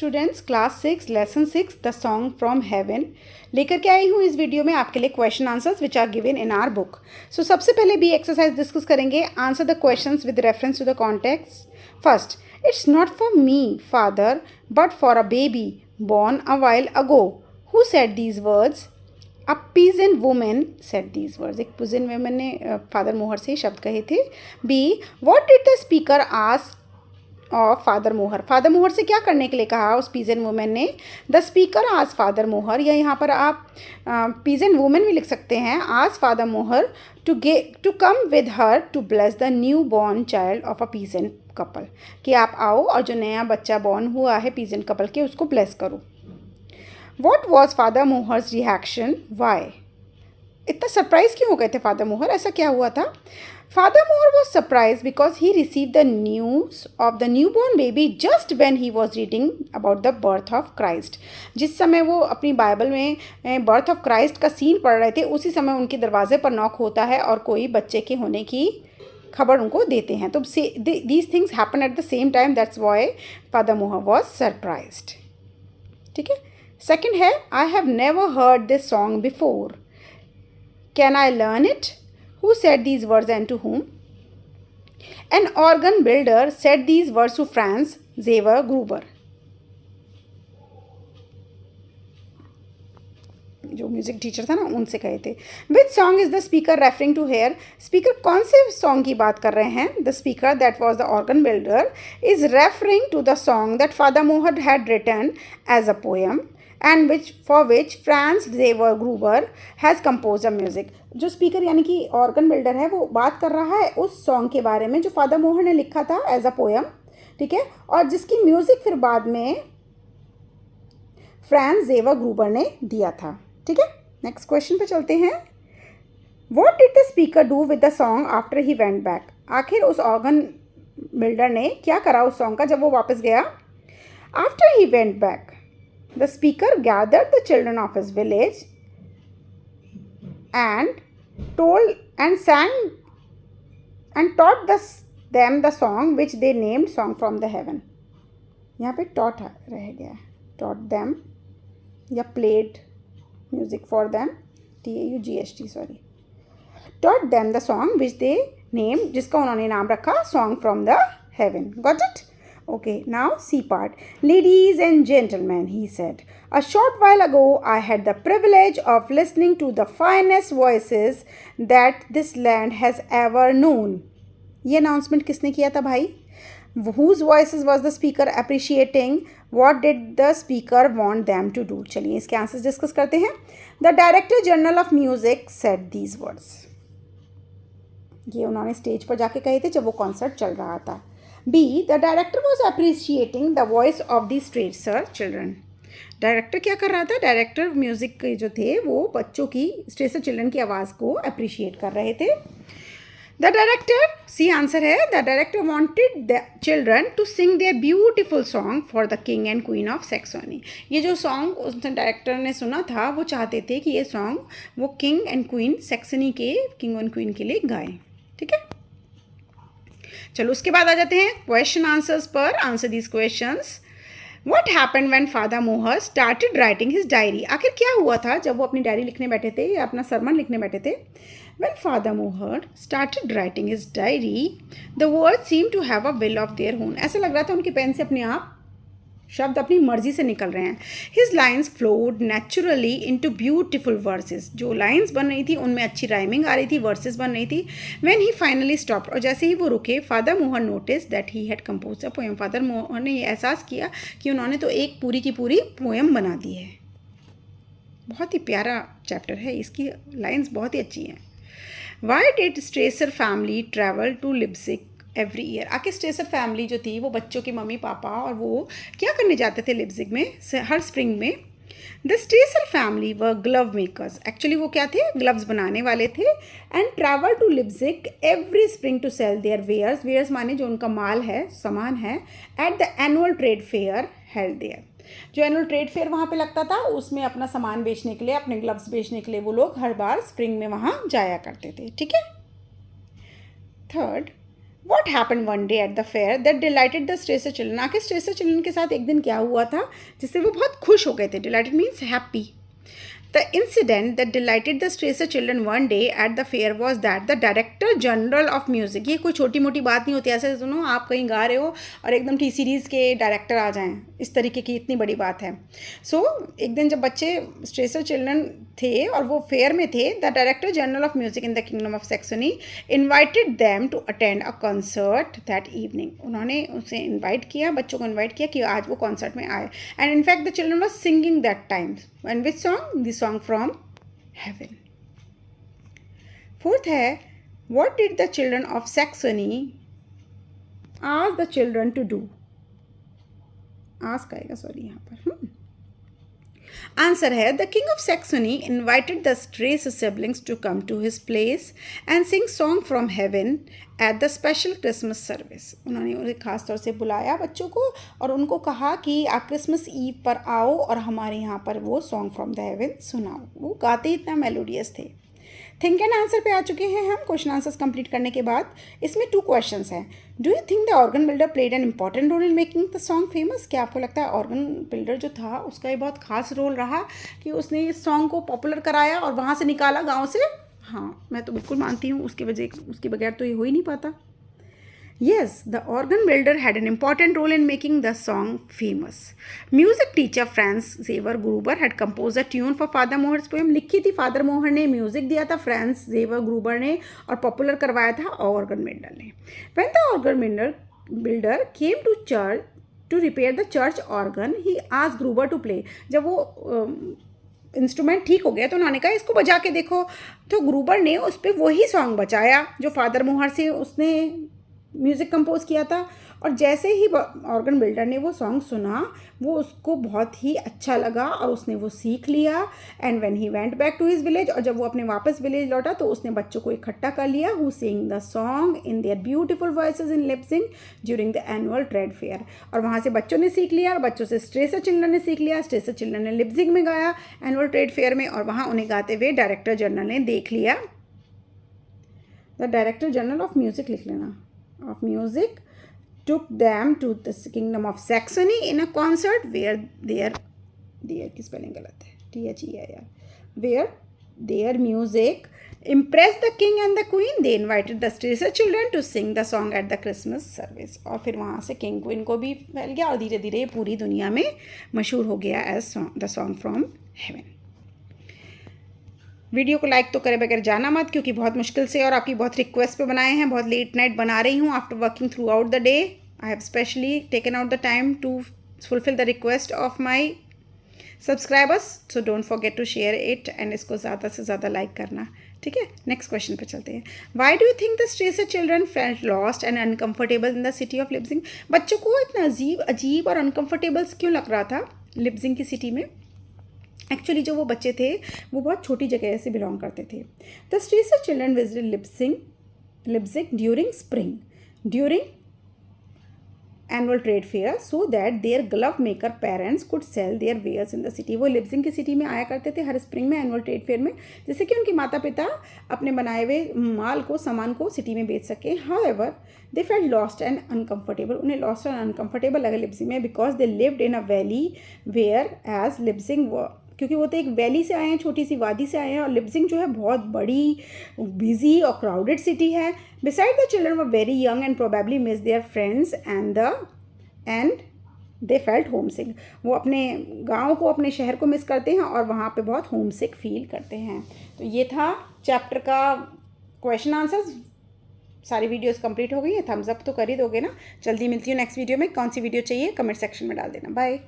Students, class 6 lesson 6 the song from heaven लेकर के आई हूँ इस वीडियो में आपके लिए question answers which are given in our book. So सबसे पहले भी एक्सरसाइज डिस्कस करेंगे। Answer the questions with reference to the context. First, it's not for me father but for a baby born a while ago. Who said these words? A peasant woman said these words. एक peasant woman ने father मोहर से शब्द कहे थे। B, what did the speaker ask of father मोहर? Father मोहर से क्या करने के लिए कहा उस peasant woman ने? The speaker asked फादर मोहर, या यहाँ पर आप peasant woman भी लिख सकते हैं, asked फादर मोहर to come with her to bless the newborn child of a peasant couple, कि आप आओ और जो नया बच्चा बॉर्न हुआ है पीजेंट कपल के उसको ब्लेस करो। What was father Mohr's reaction? Why? इतना सरप्राइज क्यों हो गए थे फादर मोहर? ऐसा क्या हुआ था? Father Mohr was surprise because he receive the news of the new born baby just when he was reading about the birth of Christ. जिस समय वो अपनी बाइबल में बर्थ ऑफ क्राइस्ट का सीन पढ़ रहे थे उसी समय उनके दरवाजे पर नॉक होता है और कोई बच्चे के होने की खबर उनको देते हैं। तो these things happen at the same time, that's why father Mohr was surprised. ठीक है। सेकेंड है, I have never heard this song before, can I learn it? Who said these words and to whom? An organ builder said these words to Franz Xaver Gruber. जो music teacher था ना उनसे कहे थे। Which song is the speaker referring to here? Speaker कौन से song की बात कर रहे हैं? The speaker that was the organ builder is referring to the song that Father Mohr had written as a poem and for which Franz Xaver Gruber has compose a music. जो speaker यानी कि organ builder है वो बात कर रहा है उस सॉन्ग के बारे में जो फादर मोहर ने लिखा था एज अ पोएम, ठीक है, और जिसकी म्यूजिक फिर बाद में फ्रांस ज़ेवर ग्रूबर ने दिया था। ठीक है। नेक्स्ट क्वेश्चन पे चलते हैं। What did the speaker do with the song after he went back? आखिर उस ऑर्गन बिल्डर ने क्या करा उस सॉन्ग का जब वो वापस गया? After he went back the speaker gathered the children of his village and told and सैंग and taught them the song which they named song from the haven. यहाँ पे टॉट रह गया, टॉट देम या played music for them, TAUGHT, sorry, taught them the song which they named, जिसका उन्होंने नाम रखा song from the heaven. Got it? Okay, now C part. Ladies and gentlemen, he said, a short while ago I had the privilege of listening to the finest voices that this land has ever known. ये announcement किसने किया था भाई? Whose voices was the speaker appreciating? What did the speaker want them to do? चलिए इसके answers discuss करते हैं। The director general of music said these words. ये उन्होंने स्टेज पर जाके कहे थे जब वो कॉन्सर्ट चल रहा था। B, the director was appreciating the voice of the stranger children. Director क्या कर रहा था? डायरेक्टर म्यूजिक के जो थे वो बच्चों की स्ट्रेसर चिल्ड्रन की आवाज़ को अप्रिशिएट कर रहे थे। The director, सी आंसर है, the director wanted the children to sing their beautiful song for the king and queen of Saxony. ये जो सॉन्ग उस डायरेक्टर ने सुना था वो चाहते थे कि ये सॉन्ग वो किंग एंड क्वीन सैक्सनी के किंग एंड क्वीन के लिए गाएं। ठीक है। चलो उसके बाद आ जाते हैं क्वेश्चन आंसर्स पर। Answer these questions. What happened when Father Moher started writing his diary? आखिर क्या हुआ था जब वो अपनी डायरी लिखने बैठे थे या अपना सरमन लिखने बैठे थे? When Father Moher started writing his diary, the words seemed to have a will of their own. ऐसा लग रहा था उनके पेन से अपने आप शब्द अपनी मर्जी से निकल रहे हैं। His lines flowed naturally into beautiful verses. जो लाइन्स बन रही थी उनमें अच्छी राइमिंग आ रही थी, वर्सेस बन रही थी। When he finally stopped, और जैसे ही वो रुके, Father Moher noticed that he had composed a poem. Father मोहर ने ये एहसास किया कि उन्होंने तो एक पूरी की पूरी पोएम बना दी है। बहुत ही प्यारा चैप्टर है, इसकी लाइन्स बहुत ही अच्छी हैं। Why did Strasser family travel to Leipzig every year? आखिर स्ट्रेसर फैमिली जो थी वो बच्चों के मम्मी पापा और वो क्या करने जाते थे लिप्जिग में हर स्प्रिंग में? The Strasser family were glove makers. Actually वो क्या थे? ग्लव्स बनाने वाले थे। And travel to Leipzig every spring to sell their wares. Wares माने जो उनका माल है, सामान है। At the annual trade fair held there. जो एनुअल ट्रेड फेयर वहाँ पे लगता था उसमें अपना सामान बेचने के लिए, अपने ग्लव्स बेचने के लिए वो लोग हर बार स्प्रिंग में वहाँ जाया करते थे। ठीक है। Third, what happen one day at the fair that dilated the Strasser children. आखिर स्ट्रेसर चिल्ड्रन के साथ एक दिन क्या हुआ था जिससे वो बहुत खुश हो गए थे। Dilated means happy. The incident that delighted the Straser children one day at the fair was that the Director General of Music, ये कोई छोटी मोटी बात नहीं होती। ऐसे सुनो, आप कहीं गा रहे हो और एकदम टी सीरीज़ के डायरेक्टर आ जाएं, इस तरीके की इतनी बड़ी बात है। एक दिन जब बच्चे स्ट्रेसर चिल्ड्रन थे और वो फेयर में थे, the director general of music in the kingdom of Saxony invited them to attend a concert that evening. उन्होंने उसे इन्वाइट किया, बच्चों को इन्वाइट किया कि आज वो कॉन्सर्ट में आए। And in fact the children was singing that time. And which song? The song from haven. Fourth है, what did the children of Saxony ask the children to do? ask आएगा सॉरी यहाँ पर। आंसर है, the king of Saxony invited the Strasser siblings to come to his place and sing song from heaven at the special Christmas service. उन्होंने उन्हें खास तौर से बुलाया बच्चों को और उनको कहा कि आप क्रिसमस ईव पर आओ और हमारे यहाँ पर वो सॉन्ग फ्रॉम द हेवन सुनाओ। वो गाते इतना मेलोडियस थे। थिंक एंड आंसर पे आ चुके हैं हम क्वेश्चन आंसर्स कंप्लीट करने के बाद। इसमें 2 क्वेश्चंस हैं। Do you think the organ builder played an important role in making the song famous? क्या आपको लगता है ऑर्गन बिल्डर जो था उसका ये बहुत खास रोल रहा कि उसने इस सॉन्ग को पॉपुलर कराया और वहाँ से निकाला गाँव से? हाँ, मैं तो बिल्कुल मानती हूँ, उसके बगैर तो ये हो ही नहीं पाता। Yes, the organ builder had an important role in making the song famous. Music teacher Franz Xaver Gruber had composed a tune for Father Moher's poem. लिखी थी फादर मोहर ने, म्यूजिक दिया था फ्रांस जेवर ग्रूबर ने और पॉपुलर करवाया था ऑर्गन बिल्डर ने। When the organ builder came to church to repair the church organ, he asked Gruber to play. जब वो इंस्ट्रूमेंट ठीक हो गया तो उन्होंने कहा इसको बजा के देखो। तो ग्रूबर ने उस पर वही सॉन्ग बजाया जो फादर मोहर से उसने म्यूज़िक कंपोज किया था। और जैसे ही ऑर्गन बिल्डर ने वो सॉन्ग सुना, वो उसको बहुत ही अच्छा लगा और उसने वो सीख लिया। And when he went back to his village, और जब वो अपने वापस विलेज लौटा तो उसने बच्चों को इकट्ठा कर लिया who sing the song in their beautiful voices in Leipzig during the annual trade fair. और वहाँ से बच्चों ने सीख लिया और बच्चों से स्ट्रेसर चिल्ड्रन ने सीख लिया। स्ट्रेसर चिल्ड्रन ने लिपसिंग में गाया एनुअल ट्रेड फेयर में, और वहाँ उन्हें गाते हुए डायरेक्टर जनरल ने देख लिया। The director general of music लिख लेना, of music took them to the kingdom of Saxony in a concert where their की spelling गलत है, THEIR, where their music impressed the king and the queen. They invited the Straser children to sing the song at the Christmas service. और फिर वहाँ से king queen को भी फैल गया और धीरे धीरे पूरी दुनिया में मशहूर हो गया as the song from heaven. Video को लाइक तो करे बगैर जाना मत, क्योंकि बहुत मुश्किल से और आपकी बहुत रिक्वेस्ट पे बनाए हैं। बहुत लेट नाइट बना रही हूँ after working throughout the day. I have specially taken out the time to fulfil the request of my subscribers, so don't forget to share it and इसको ज़्यादा से ज़्यादा लाइक करना, ठीक है। नेक्स्ट क्वेश्चन पे चलते हैं। Why do you think the Strasser children felt lost and uncomfortable in the city of Leipzig? बच्चों को इतना अजीब और अनकम्फर्टेबल क्यों लग रहा था लिपसिंग की सिटी में? एक्चुअली जो वो बच्चे थे वो बहुत छोटी जगह से बिलोंग करते थे। The Strasser children visited Leipzig during spring during annual trade fair so that their glove maker parents could sell their wares in the city. वो लिपसिंग की सिटी में आया करते थे हर स्प्रिंग में, एनुअल ट्रेड फेयर में, जिससे कि उनके माता पिता अपने बनाए हुए सामान को सिटी में बेच सकें। However they felt lost and uncomfortable. उन्हें लॉस्ट एंड अनकम्फर्टेबल लगा लिपसिंग में because they lived in a valley whereas Leipzig, क्योंकि वो तो एक वैली से आए हैं, छोटी सी वादी से आए हैं, और लिपसिंग जो है बहुत बड़ी बिजी और क्राउडेड सिटी है। Beside the children were very young and probably miss their friends and they felt homesick. वो अपने गाँव को, अपने शहर को मिस करते हैं और वहाँ पे बहुत होम सिक फील करते हैं। तो ये था चैप्टर का क्वेश्चन आंसर्स। सारी वीडियोस कंप्लीट हो गई हैं, थम्स अप तो कर ही दोगे ना। जल्दी मिलती हूँ नेक्स्ट वीडियो में। कौन सी वीडियो चाहिए कमेंट सेक्शन में डाल देना। बाय।